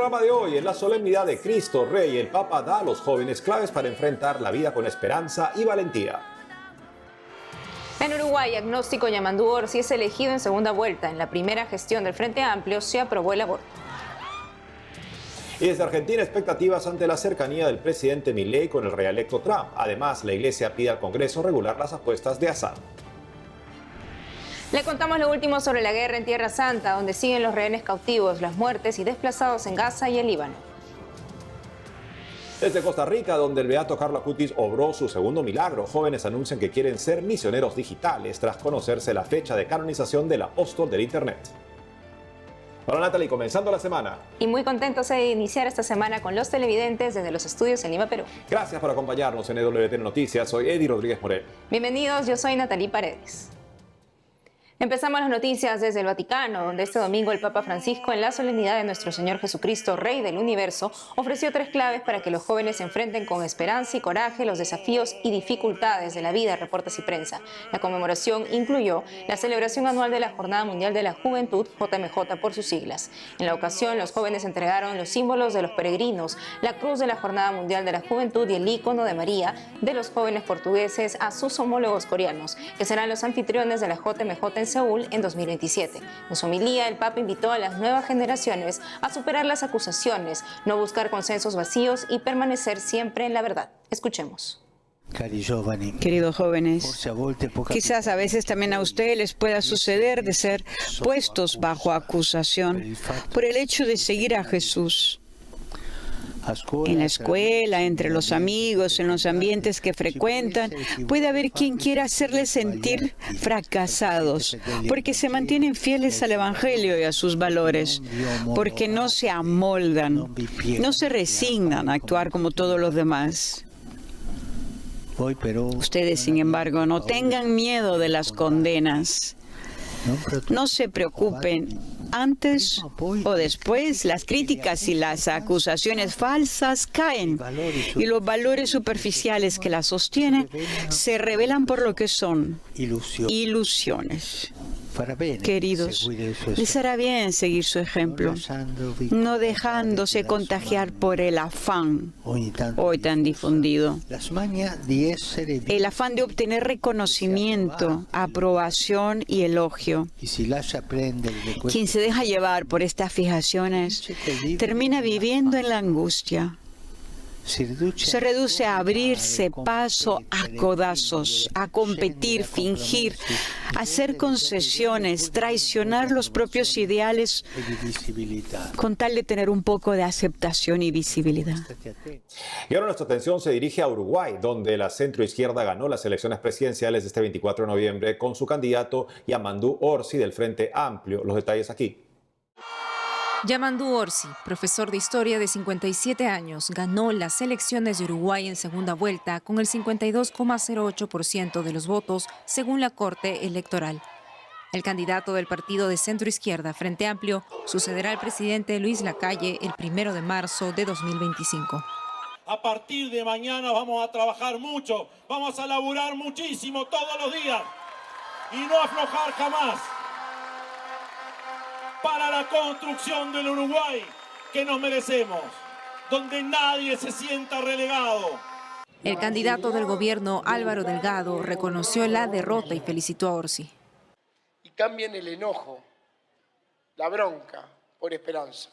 programa de hoy, en la solemnidad de Cristo Rey, el Papa da a los jóvenes claves para enfrentar la vida con esperanza y valentía. En Uruguay, agnóstico Yamandú Orsi es elegido en segunda vuelta. En la primera gestión del Frente Amplio se aprobó el aborto. Y desde Argentina, expectativas ante la cercanía del presidente Milei con el reelecto Trump. Además, la Iglesia pide al Congreso regular las apuestas de azar. Le contamos lo último sobre la guerra en Tierra Santa, donde siguen los rehenes cautivos, las muertes y desplazados en Gaza y el Líbano. Desde Costa Rica, donde el beato Carlo Acutis obró su segundo milagro, jóvenes anuncian que quieren ser misioneros digitales tras conocerse la fecha de canonización del apóstol del Internet. Hola Natalie, comenzando la semana. Y muy contentos de iniciar esta semana con los televidentes desde los estudios en Lima, Perú. Gracias por acompañarnos en EWTN Noticias. Soy Eddie Rodríguez Morel. Bienvenidos, yo soy Natalie Paredes. Empezamos las noticias desde el Vaticano, donde este domingo el Papa Francisco, en la solemnidad de nuestro Señor Jesucristo, Rey del Universo, ofreció 3 claves para que los jóvenes se enfrenten con esperanza y coraje los desafíos y dificultades de la vida, reporta Ciprensa. La conmemoración incluyó la celebración anual de la Jornada Mundial de la Juventud, JMJ por sus siglas. En la ocasión, los jóvenes entregaron los símbolos de los peregrinos, la cruz de la Jornada Mundial de la Juventud y el ícono de María de los jóvenes portugueses a sus homólogos coreanos, que serán los anfitriones de la JMJ en Seúl en 2027. En su homilía, el Papa invitó a las nuevas generaciones a superar las acusaciones, no buscar consensos vacíos y permanecer siempre en la verdad. Escuchemos. Queridos jóvenes, quizás a veces también a ustedes les pueda suceder de ser puestos bajo acusación por el hecho de seguir a Jesús. En la escuela, entre los amigos, en los ambientes que frecuentan, puede haber quien quiera hacerles sentir fracasados, porque se mantienen fieles al Evangelio y a sus valores, porque no se amoldan, no se resignan a actuar como todos los demás. Ustedes, sin embargo, no tengan miedo de las condenas. No se preocupen. Antes o después, las críticas y las acusaciones falsas caen y los valores superficiales que las sostienen se revelan por lo que son: ilusiones. Queridos, les hará bien seguir su ejemplo, no dejándose contagiar por el afán hoy tan difundido. El afán de obtener reconocimiento, aprobación y elogio. Quien se deja llevar por estas fijaciones termina viviendo en la angustia. Se reduce a abrirse paso a codazos, a competir, fingir, hacer concesiones, traicionar los propios ideales con tal de tener un poco de aceptación y visibilidad. Y ahora nuestra atención se dirige a Uruguay, donde la centroizquierda ganó las elecciones presidenciales de este 24 de noviembre con su candidato Yamandú Orsi del Frente Amplio. Los detalles aquí. Yamandú Orsi, profesor de historia de 57 años, ganó las elecciones de Uruguay en segunda vuelta con el 52,08% de los votos, según la Corte Electoral. El candidato del partido de centroizquierda Frente Amplio sucederá al presidente Luis Lacalle el 1 de marzo de 2025. A partir de mañana vamos a trabajar mucho, vamos a laburar muchísimo todos los días y no aflojar jamás para la construcción del Uruguay que nos merecemos, donde nadie se sienta relegado. El candidato del gobierno, Álvaro Delgado, reconoció la derrota y felicitó a Orsi. Y cambien el enojo, la bronca, por esperanza.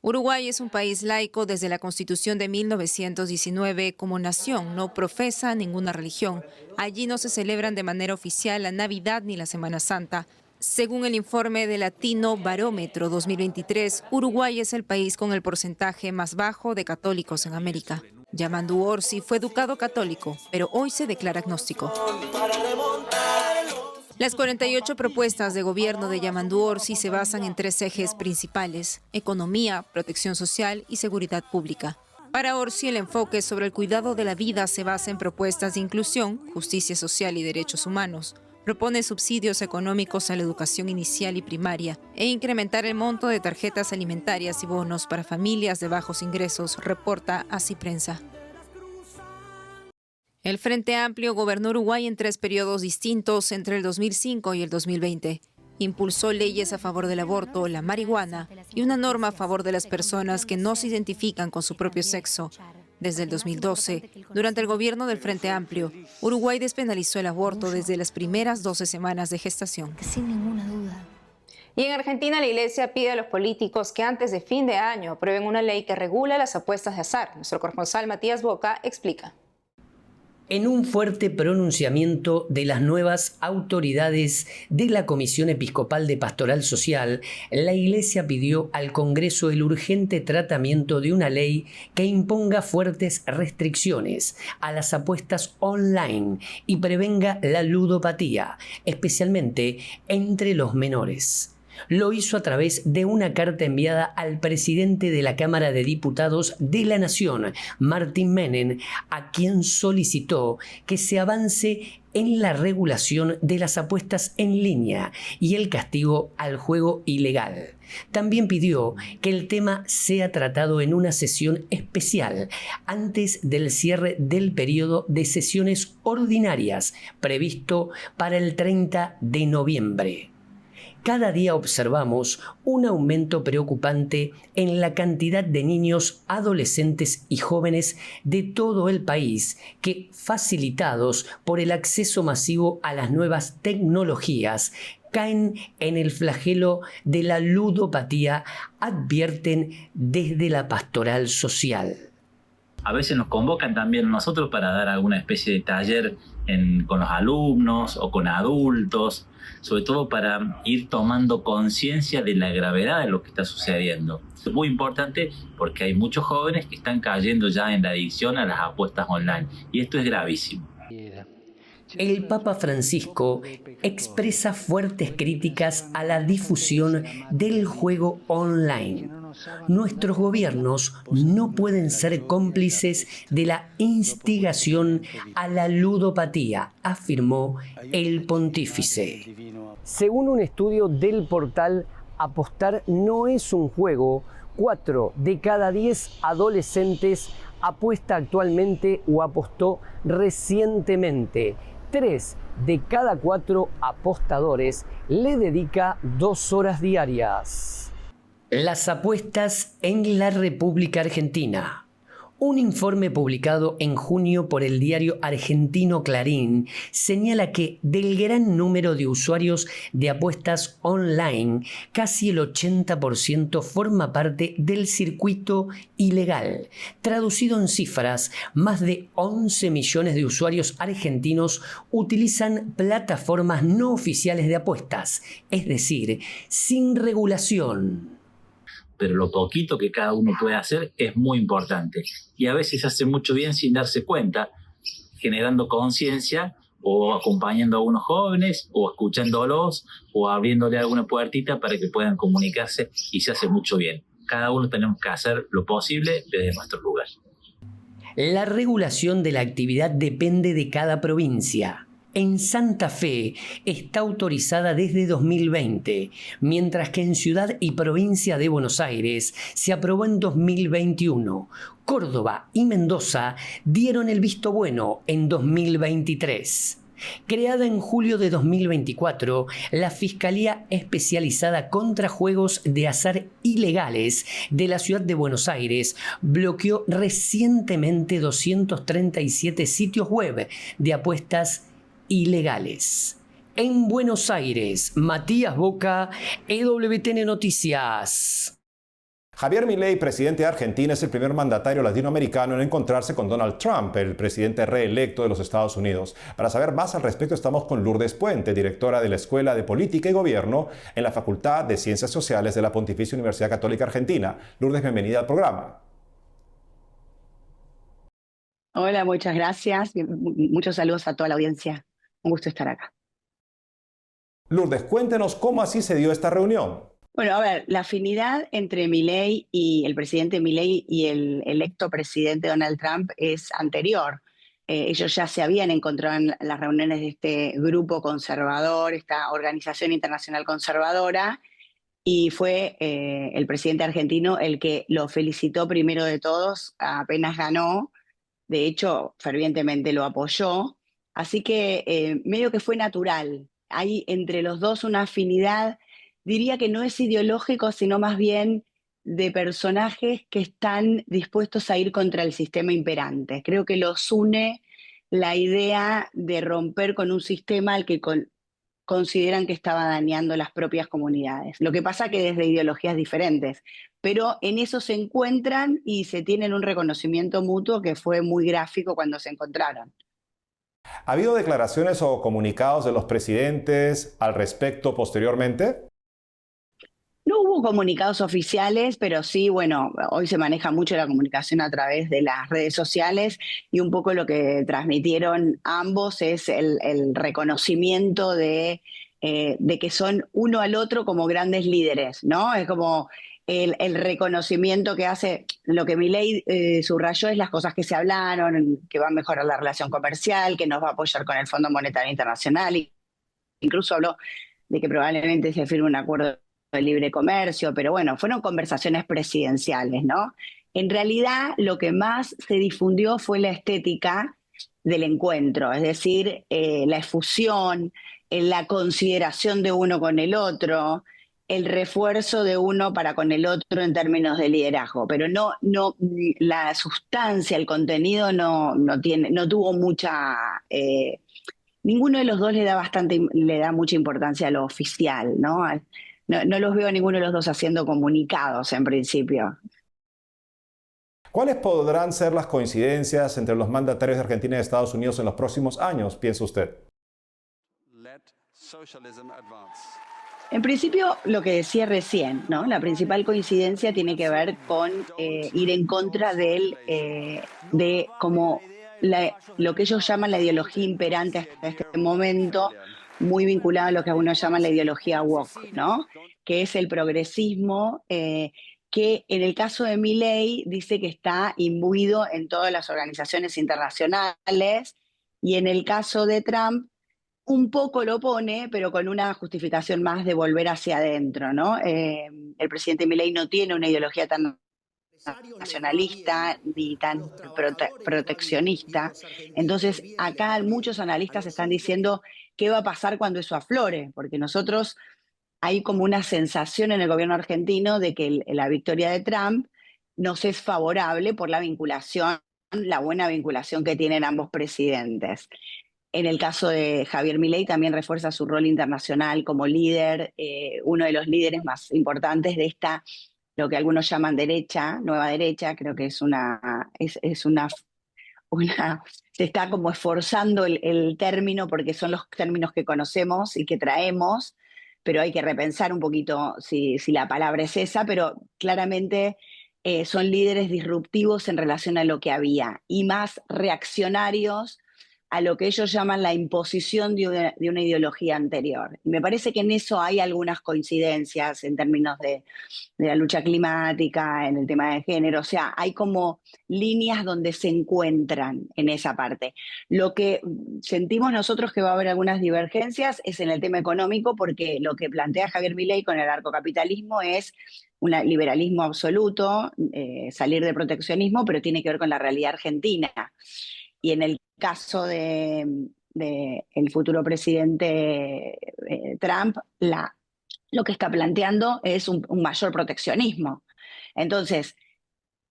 Uruguay es un país laico desde la Constitución de 1919. Como nación no profesa ninguna religión. Allí no se celebran de manera oficial la Navidad ni la Semana Santa. Según el informe de Latino Barómetro 2023, Uruguay es el país con el porcentaje más bajo de católicos en América. Yamandú Orsi fue educado católico, pero hoy se declara agnóstico. Las 48 propuestas de gobierno de Yamandú Orsi se basan en 3 ejes principales: economía, protección social y seguridad pública. Para Orsi, el enfoque sobre el cuidado de la vida se basa en propuestas de inclusión, justicia social y derechos humanos. Propone subsidios económicos a la educación inicial y primaria e incrementar el monto de tarjetas alimentarias y bonos para familias de bajos ingresos, reporta así Prensa. El Frente Amplio gobernó Uruguay en 3 periodos distintos entre el 2005 y el 2020. Impulsó leyes a favor del aborto, la marihuana y una norma a favor de las personas que no se identifican con su propio sexo. Desde el 2012, durante el gobierno del Frente Amplio, Uruguay despenalizó el aborto desde las primeras 12 semanas de gestación. Sin ninguna duda. Y en Argentina, la Iglesia pide a los políticos que antes de fin de año aprueben una ley que regula las apuestas de azar. Nuestro corresponsal Matías Boca explica. En un fuerte pronunciamiento de las nuevas autoridades de la Comisión Episcopal de Pastoral Social, la Iglesia pidió al Congreso el urgente tratamiento de una ley que imponga fuertes restricciones a las apuestas online y prevenga la ludopatía, especialmente entre los menores. Lo hizo a través de una carta enviada al presidente de la Cámara de Diputados de la Nación, Martín Menem, a quien solicitó que se avance en la regulación de las apuestas en línea y el castigo al juego ilegal. También pidió que el tema sea tratado en una sesión especial antes del cierre del periodo de sesiones ordinarias previsto para el 30 de noviembre. Cada día observamos un aumento preocupante en la cantidad de niños, adolescentes y jóvenes de todo el país que, facilitados por el acceso masivo a las nuevas tecnologías, caen en el flagelo de la ludopatía, advierten desde la pastoral social. A veces nos convocan también a nosotros para dar alguna especie de taller con los alumnos o con adultos, sobre todo para ir tomando conciencia de la gravedad de lo que está sucediendo. Es muy importante porque hay muchos jóvenes que están cayendo ya en la adicción a las apuestas online y esto es gravísimo. El Papa Francisco expresa fuertes críticas a la difusión del juego online. Nuestros gobiernos no pueden ser cómplices de la instigación a la ludopatía, afirmó el pontífice. Según un estudio del portal Apostar no es un juego, 4 de cada 10 adolescentes apuesta actualmente o apostó recientemente. 3 de cada 4 apostadores le dedica 2 horas diarias. Las apuestas en la República Argentina. Un informe publicado en junio por el diario argentino Clarín señala que del gran número de usuarios de apuestas online, casi el 80% forma parte del circuito ilegal. Traducido en cifras, más de 11 millones de usuarios argentinos utilizan plataformas no oficiales de apuestas, es decir, sin regulación. Pero lo poquito que cada uno puede hacer es muy importante. Y a veces hace mucho bien sin darse cuenta, generando conciencia o acompañando a unos jóvenes o escuchándolos o abriéndole alguna puertita para que puedan comunicarse y se hace mucho bien. Cada uno tenemos que hacer lo posible desde nuestro lugar. La regulación de la actividad depende de cada provincia. En Santa Fe está autorizada desde 2020, mientras que en Ciudad y Provincia de Buenos Aires se aprobó en 2021. Córdoba y Mendoza dieron el visto bueno en 2023. Creada en julio de 2024, la Fiscalía Especializada contra Juegos de Azar Ilegales de la Ciudad de Buenos Aires bloqueó recientemente 237 sitios web de apuestas ilegales. En Buenos Aires, Matías Boca, EWTN Noticias. Javier Milei, presidente de Argentina, es el primer mandatario latinoamericano en encontrarse con Donald Trump, el presidente reelecto de los Estados Unidos. Para saber más al respecto estamos con Lourdes Puente, directora de la Escuela de Política y Gobierno en la Facultad de Ciencias Sociales de la Pontificia Universidad Católica Argentina. Lourdes, bienvenida al programa. Hola, muchas gracias. Muchos saludos a toda la audiencia. Un gusto estar acá. Lourdes, cuéntenos cómo así se dio esta reunión. Bueno, a ver, la afinidad entre Milei y el presidente Milei y el electo presidente Donald Trump es anterior. Ellos ya se habían encontrado en las reuniones de este grupo conservador, esta organización internacional conservadora, y fue el presidente argentino el que lo felicitó primero de todos, apenas ganó. De hecho, fervientemente lo apoyó. Así que medio que fue natural hay entre los dos una afinidad, diría que no es ideológico, sino más bien de personajes que están dispuestos a ir contra el sistema imperante. Creo que los une la idea de romper con un sistema al que consideran que estaba dañando las propias comunidades. Lo que pasa que desde ideologías diferentes, pero en eso se encuentran y se tienen un reconocimiento mutuo que fue muy gráfico cuando se encontraron. ¿Ha habido declaraciones o comunicados de los presidentes al respecto posteriormente? No hubo comunicados oficiales, pero sí, bueno, hoy se maneja mucho la comunicación a través de las redes sociales y un poco lo que transmitieron ambos es el reconocimiento de que son uno al otro como grandes líderes, ¿no? Es como el reconocimiento que hace, lo que Milei subrayó es las cosas que se hablaron, que va a mejorar la relación comercial, que nos va a apoyar con el Fondo Monetario Internacional, y incluso habló de que probablemente se firme un acuerdo de libre comercio, pero bueno, fueron conversaciones presidenciales, ¿no? En realidad, lo que más se difundió fue la estética del encuentro, es decir, la efusión, la consideración de uno con el otro, el refuerzo de uno para con el otro en términos de liderazgo, pero no la sustancia, el contenido no tuvo mucha. Ninguno de los dos le da mucha importancia a lo oficial, ¿no? No los veo a ninguno de los dos haciendo comunicados en principio. ¿Cuáles podrán ser las coincidencias entre los mandatarios de Argentina y de Estados Unidos en los próximos años, piensa usted? En principio, lo que decía recién, ¿no? La principal coincidencia tiene que ver con ir en contra de como lo que ellos llaman la ideología imperante hasta este momento, muy vinculada a lo que algunos llaman la ideología woke, ¿no? Que es el progresismo, que en el caso de Milei dice que está imbuido en todas las organizaciones internacionales, y en el caso de Trump un poco lo pone, pero con una justificación más de volver hacia adentro, ¿no? El presidente Milei no tiene una ideología tan nacionalista ni tan proteccionista. Entonces, acá muchos analistas están diciendo qué va a pasar cuando eso aflore, porque hay como una sensación en el gobierno argentino de que la victoria de Trump nos es favorable por la vinculación, la buena vinculación que tienen ambos presidentes. En el caso de Javier Milei también refuerza su rol internacional como líder, uno de los líderes más importantes de esta, lo que algunos llaman derecha, nueva derecha. Creo que se está como esforzando el término porque son los términos que conocemos y que traemos, pero hay que repensar un poquito si la palabra es esa, pero claramente son líderes disruptivos en relación a lo que había y más reaccionarios a lo que ellos llaman la imposición de una ideología anterior. Y me parece que en eso hay algunas coincidencias en términos de la lucha climática, en el tema de género, o sea, hay como líneas donde se encuentran en esa parte. Lo que sentimos nosotros que va a haber algunas divergencias es en el tema económico, porque lo que plantea Javier Milei con el anarcocapitalismo es un liberalismo absoluto, salir del proteccionismo, pero tiene que ver con la realidad argentina. Y en el caso de el futuro presidente Trump, lo que está planteando es un mayor proteccionismo. Entonces,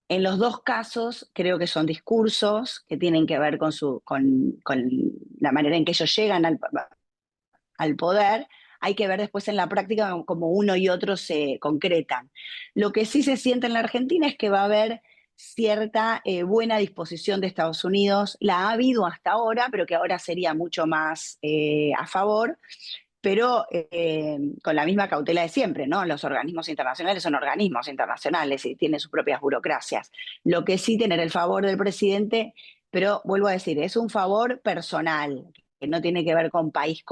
en los dos casos creo que son discursos que tienen que ver con la manera en que ellos llegan al poder. Hay que ver después en la práctica cómo uno y otro se concretan. Lo que sí se siente en la Argentina es que va a haber cierta buena disposición de Estados Unidos. La ha habido hasta ahora, pero que ahora sería mucho más a favor, pero con la misma cautela de siempre, ¿no? Los organismos internacionales son organismos internacionales y tienen sus propias burocracias. Lo que sí, tener el favor del presidente, pero vuelvo a decir, es un favor personal, que no tiene que ver con país,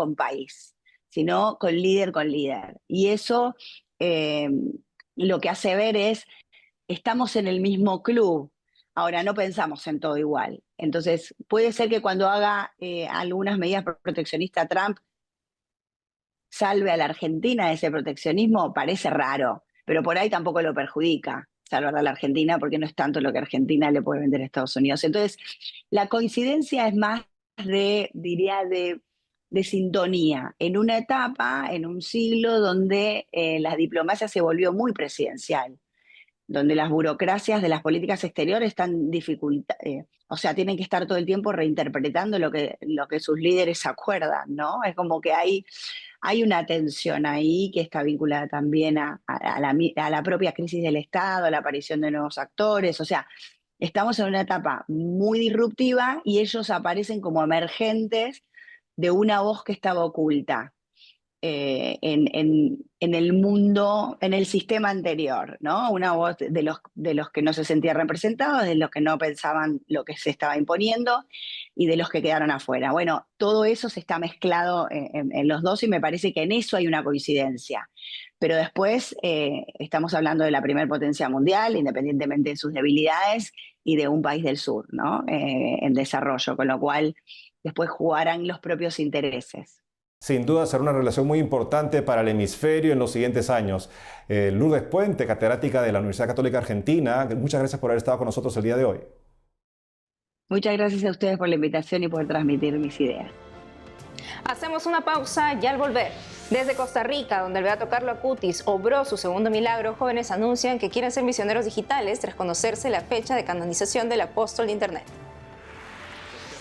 sino con líder. Y eso lo que hace ver es, estamos en el mismo club, ahora no pensamos en todo igual. Entonces, puede ser que cuando haga algunas medidas proteccionistas Trump, salve a la Argentina de ese proteccionismo, parece raro, pero por ahí tampoco lo perjudica salvar a la Argentina, porque no es tanto lo que Argentina le puede vender a Estados Unidos. Entonces, la coincidencia es más diría, de de sintonía en una etapa, en un siglo donde la diplomacia se volvió muy presidencial, donde las burocracias de las políticas exteriores están o sea, tienen que estar todo el tiempo reinterpretando lo que sus líderes acuerdan, ¿no? Es como que hay una tensión ahí que está vinculada también a la propia crisis del Estado, a la aparición de nuevos actores, o sea, estamos en una etapa muy disruptiva y ellos aparecen como emergentes de una voz que estaba oculta en el mundo, en el sistema anterior, ¿no? Una voz de los que no se sentían representados, de los que no pensaban lo que se estaba imponiendo y de los que quedaron afuera. Bueno, todo eso se está mezclado en los dos y me parece que en eso hay una coincidencia. Pero después estamos hablando de la primer potencia mundial, independientemente de sus debilidades, y de un país del sur, ¿no? En desarrollo, con lo cual después jugarán los propios intereses. Sin duda será una relación muy importante para el hemisferio en los siguientes años. Lourdes Puente, catedrática de la Universidad Católica Argentina, muchas gracias por haber estado con nosotros el día de hoy. Muchas gracias a ustedes por la invitación y por transmitir mis ideas. Hacemos una pausa y al volver. Desde Costa Rica, donde el beato Carlo Acutis obró su segundo milagro, jóvenes anuncian que quieren ser misioneros digitales tras conocerse la fecha de canonización del apóstol de Internet.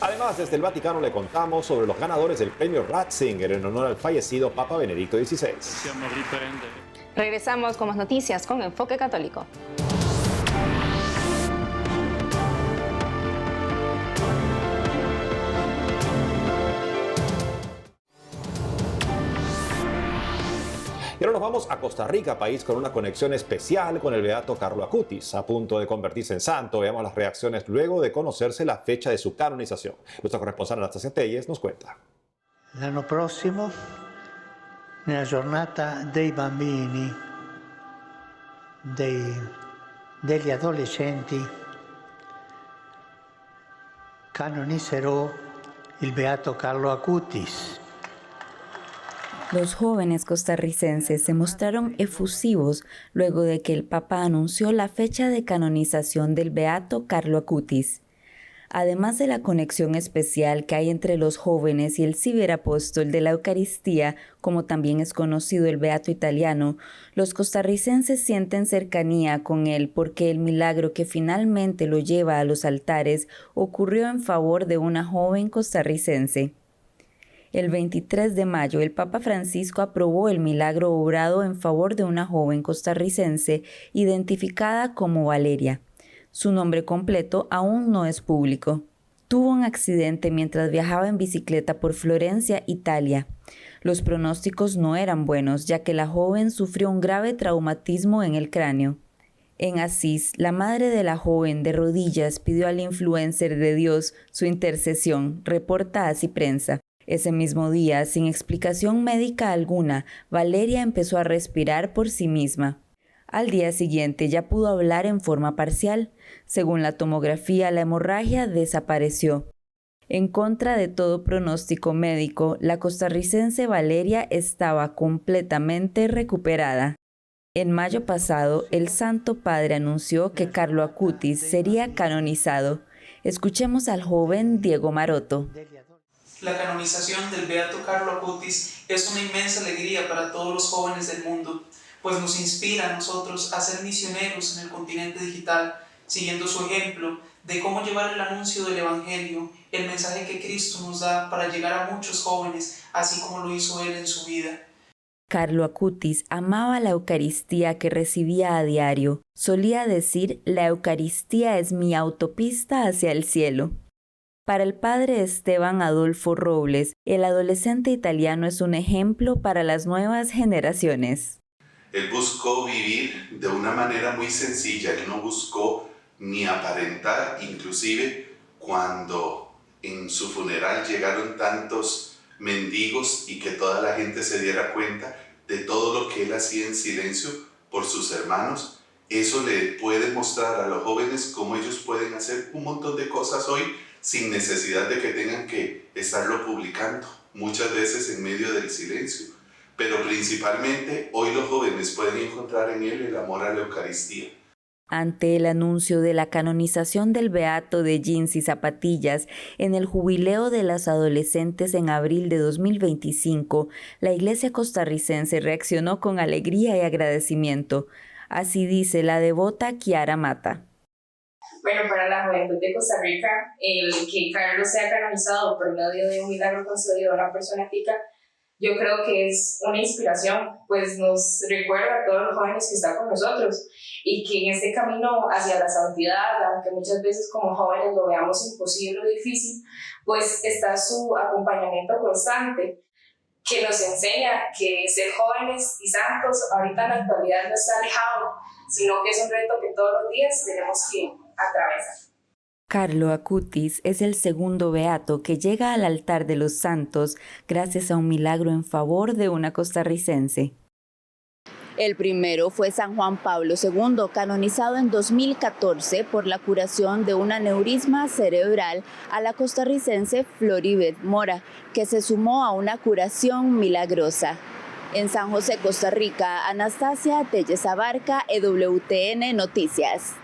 Además, desde el Vaticano le contamos sobre los ganadores del premio Ratzinger en honor al fallecido Papa Benedicto XVI. Regresamos con más noticias con Enfoque Católico. Y ahora nos vamos a Costa Rica, país con una conexión especial con el beato Carlo Acutis, a punto de convertirse en santo. Veamos las reacciones luego de conocerse la fecha de su canonización. Nuestra corresponsal Anastasia Telles nos cuenta. L'anno prossimo, nella giornata dei bambini, degli adolescenti, canonizzerò il beato Carlo Acutis. Los jóvenes costarricenses se mostraron efusivos luego de que el Papa anunció la fecha de canonización del beato Carlo Acutis. Además de la conexión especial que hay entre los jóvenes y el ciberapóstol de la Eucaristía, como también es conocido el beato italiano, los costarricenses sienten cercanía con él porque el milagro que finalmente lo lleva a los altares ocurrió en favor de una joven costarricense. El 23 de mayo, el Papa Francisco aprobó el milagro obrado en favor de una joven costarricense identificada como Valeria. Su nombre completo aún no es público. Tuvo un accidente mientras viajaba en bicicleta por Florencia, Italia. Los pronósticos no eran buenos, ya que la joven sufrió un grave traumatismo en el cráneo. En Asís, la madre de la joven de rodillas pidió al influencer de Dios su intercesión, reporta Así Prensa. Ese mismo día, sin explicación médica alguna, Valeria empezó a respirar por sí misma. Al día siguiente ya pudo hablar en forma parcial. Según la tomografía, la hemorragia desapareció. En contra de todo pronóstico médico, la costarricense Valeria estaba completamente recuperada. En mayo pasado, el Santo Padre anunció que Carlo Acutis sería canonizado. Escuchemos al joven Diego Maroto. La canonización del beato Carlo Acutis es una inmensa alegría para todos los jóvenes del mundo, pues nos inspira a nosotros a ser misioneros en el continente digital, siguiendo su ejemplo de cómo llevar el anuncio del Evangelio, el mensaje que Cristo nos da para llegar a muchos jóvenes, así como lo hizo Él en su vida. Carlo Acutis amaba la Eucaristía que recibía a diario. Solía decir, la Eucaristía es mi autopista hacia el cielo. Para el padre Esteban Adolfo Robles, el adolescente italiano es un ejemplo para las nuevas generaciones. Él buscó vivir de una manera muy sencilla, él no buscó ni aparentar, inclusive cuando en su funeral llegaron tantos mendigos y que toda la gente se diera cuenta de todo lo que él hacía en silencio por sus hermanos. Eso le puede mostrar a los jóvenes cómo ellos pueden hacer un montón de cosas hoy sin necesidad de que tengan que estarlo publicando, muchas veces en medio del silencio. Pero principalmente hoy los jóvenes pueden encontrar en él el amor a la Eucaristía. Ante el anuncio de la canonización del beato de jeans y zapatillas en el jubileo de las adolescentes en abril de 2025, la Iglesia costarricense reaccionó con alegría y agradecimiento. Así dice la devota Kiara Mata. Bueno, para la juventud de Costa Rica, el que Carlos sea canonizado por medio de un milagro concedido a una persona ética, yo creo que es una inspiración, pues nos recuerda a todos los jóvenes que están con nosotros y que en este camino hacia la santidad, aunque muchas veces como jóvenes lo veamos imposible o difícil, pues está su acompañamiento constante, que nos enseña que ser jóvenes y santos ahorita en la actualidad no está alejado, sino que es un reto que todos los días tenemos que atravesar. Carlo Acutis es el segundo beato que llega al altar de los santos gracias a un milagro en favor de una costarricense. El primero fue San Juan Pablo II, canonizado en 2014 por la curación de un aneurisma cerebral a la costarricense Floribeth Mora, que se sumó a una curación milagrosa. En San José, Costa Rica, Anastasia Telles Abarca, EWTN Noticias.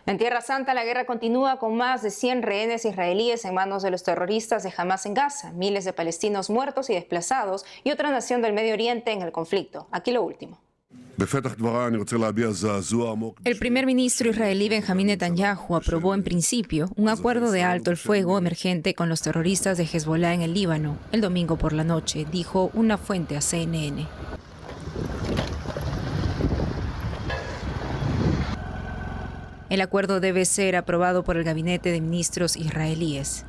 En Tierra Santa, la guerra continúa con más de 100 rehenes israelíes en manos de los terroristas de Hamás en Gaza, miles de palestinos muertos y desplazados y otra nación del Medio Oriente en el conflicto. Aquí lo último. El primer ministro israelí Benjamín Netanyahu aprobó en principio un acuerdo de alto el fuego emergente con los terroristas de Hezbollah en el Líbano el domingo por la noche, dijo una fuente a CNN. El acuerdo debe ser aprobado por el gabinete de ministros israelíes.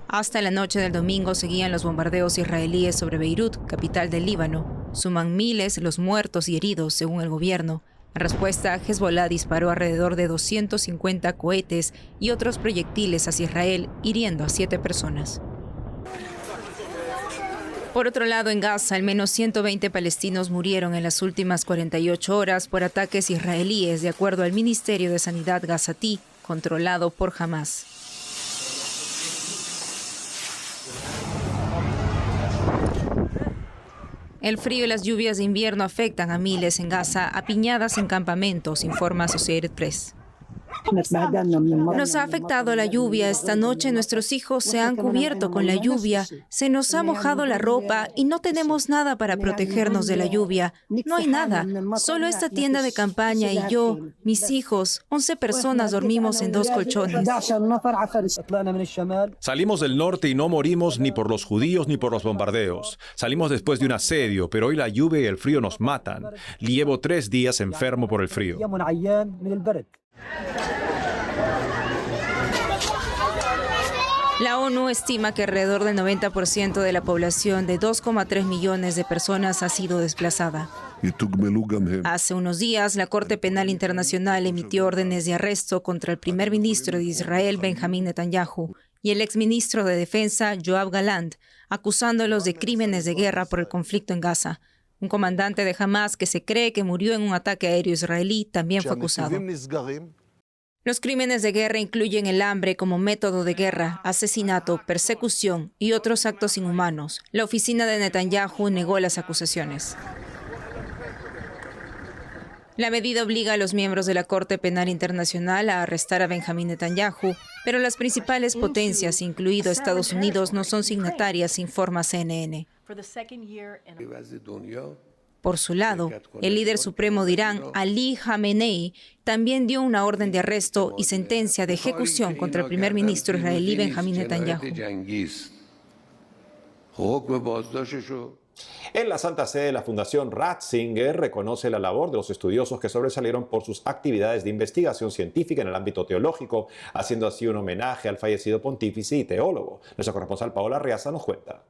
Hasta la noche del domingo seguían los bombardeos israelíes sobre Beirut, capital del Líbano. Suman miles los muertos y heridos, según el gobierno. En respuesta, Hezbollah disparó alrededor de 250 cohetes y otros proyectiles hacia Israel, hiriendo a 7 personas. Por otro lado, en Gaza, al menos 120 palestinos murieron en las últimas 48 horas por ataques israelíes, de acuerdo al Ministerio de Sanidad gazatí, controlado por Hamás. El frío y las lluvias de invierno afectan a miles en Gaza, apiñadas en campamentos, informa Associated Press. Nos ha afectado la lluvia. Esta noche nuestros hijos se han cubierto con la lluvia. Se nos ha mojado la ropa y no tenemos nada para protegernos de la lluvia. No hay nada. Solo esta tienda de campaña y yo, mis hijos, 11 personas dormimos en 2 colchones. Salimos del norte y no morimos ni por los judíos ni por los bombardeos. Salimos después de un asedio, pero hoy la lluvia y el frío nos matan. Llevo 3 días enfermo por el frío. La ONU estima que alrededor del 90% de la población de 2,3 millones de personas ha sido desplazada. Hace unos días, la Corte Penal Internacional emitió órdenes de arresto contra el primer ministro de Israel, Benjamín Netanyahu, y el exministro de Defensa, Yoav Gallant, acusándolos de crímenes de guerra por el conflicto en Gaza. Un comandante de Hamás que se cree que murió en un ataque aéreo israelí también fue acusado. Los crímenes de guerra incluyen el hambre como método de guerra, asesinato, persecución y otros actos inhumanos. La oficina de Netanyahu negó las acusaciones. La medida obliga a los miembros de la Corte Penal Internacional a arrestar a Benjamín Netanyahu, pero las principales potencias, incluido Estados Unidos, no son signatarias, informa CNN. Por su lado, el líder supremo de Irán, Ali Khamenei, también dio una orden de arresto y sentencia de ejecución contra el primer ministro israelí Benjamín Netanyahu. En la Santa Sede, la Fundación Ratzinger reconoce la labor de los estudiosos que sobresalieron por sus actividades de investigación científica en el ámbito teológico, haciendo así un homenaje al fallecido pontífice y teólogo. Nuestra corresponsal Paola Arriaza nos cuenta.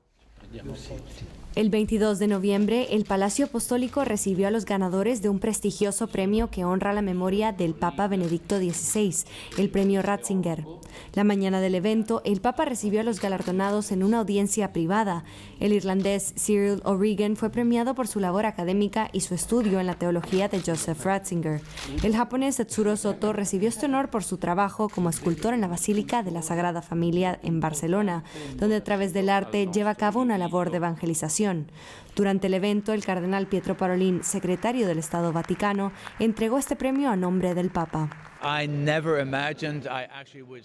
El 22 de noviembre, el Palacio Apostólico recibió a los ganadores de un prestigioso premio que honra la memoria del Papa Benedicto XVI, el premio Ratzinger. La mañana del evento, el Papa recibió a los galardonados en una audiencia privada. El irlandés Cyril O'Regan fue premiado por su labor académica y su estudio en la teología de Joseph Ratzinger. El japonés Tetsuro Soto recibió este honor por su trabajo como escultor en la Basílica de la Sagrada Familia en Barcelona, donde a través del arte lleva a cabo una labor de evangelización. canonización. Durante el evento, el cardenal Pietro Parolin, secretario del Estado Vaticano, entregó este premio a nombre del Papa.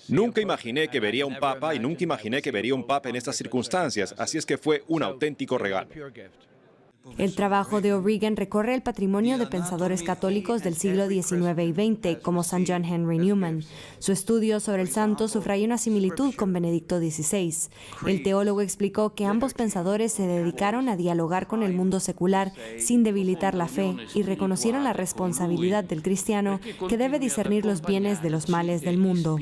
Nunca imaginé que vería un papa y nunca imaginé que vería un papa en estas circunstancias, así es que fue un auténtico regalo. El trabajo de O'Regan recorre el patrimonio de pensadores católicos del siglo XIX y XX, como St. John Henry Newman. Su estudio sobre el santo subraya una similitud con Benedicto XVI. El teólogo explicó que ambos pensadores se dedicaron a dialogar con el mundo secular sin debilitar la fe y reconocieron la responsabilidad del cristiano que debe discernir los bienes de los males del mundo.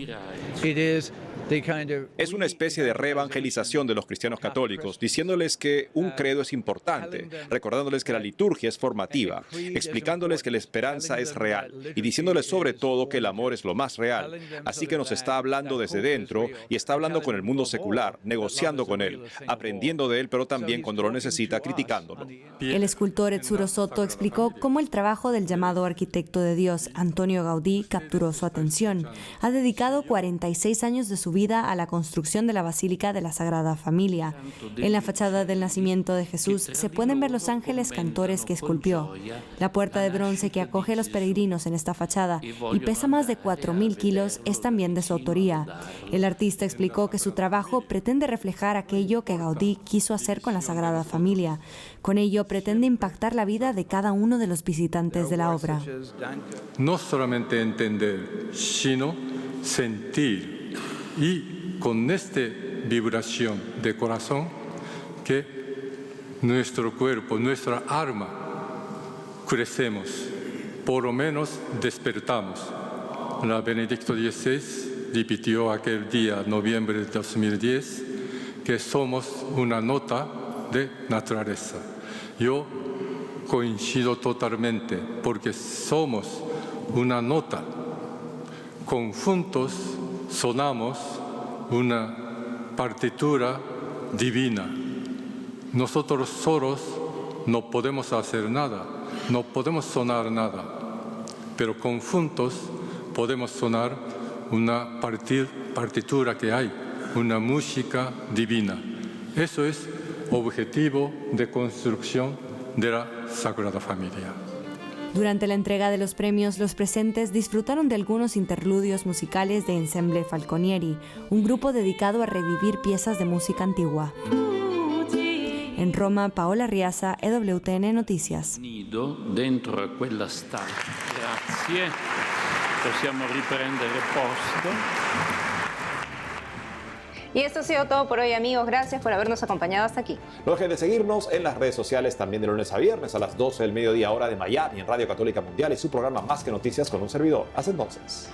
Es una especie de reevangelización de los cristianos católicos, diciéndoles que un credo es importante, recordándoles que la liturgia es formativa, explicándoles que la esperanza es real y diciéndoles sobre todo que el amor es lo más real. Así que nos está hablando desde dentro y está hablando con el mundo secular, negociando con él, aprendiendo de él, pero también cuando lo necesita, criticándolo. El escultor Etzuro Soto explicó cómo el trabajo del llamado arquitecto de Dios, Antonio Gaudí, capturó su atención. Ha dedicado 46 años de su vida a la construcción de la Basílica de la Sagrada Familia. En la fachada del nacimiento de Jesús se pueden ver los ángeles cantores que esculpió. La puerta de bronce que acoge a los peregrinos en esta fachada y pesa más de 4.000 kilos es también de su autoría. El artista explicó que su trabajo pretende reflejar aquello que Gaudí quiso hacer con la Sagrada Familia. Con ello pretende impactar la vida de cada uno de los visitantes de la obra. No solamente entender, sino sentir. Y con esta vibración de corazón que nuestro cuerpo, nuestra alma, crecemos, por lo menos despertamos. La Benedicto XVI repitió aquel día, noviembre de 2010, que somos una nota de naturaleza. Yo coincido totalmente, porque somos una nota. Conjuntos sonamos una partitura divina. Nosotros solos no podemos hacer nada, no podemos sonar nada, pero conjuntos podemos sonar una partitura que hay, una música divina. Eso es objetivo de construcción de la Sagrada Familia. Durante la entrega de los premios, los presentes disfrutaron de algunos interludios musicales de Ensemble Falconieri, un grupo dedicado a revivir piezas de música antigua. En Roma, Paola Riaza, EWTN Noticias. Dentro a quella stanza. Grazie. Possiamo riprendere posto. Y esto ha sido todo por hoy, amigos. Gracias por habernos acompañado hasta aquí. No dejen de seguirnos en las redes sociales también de lunes a viernes a las 12 del mediodía hora de Miami en Radio Católica Mundial y su programa Más que Noticias con un servidor. Hasta entonces.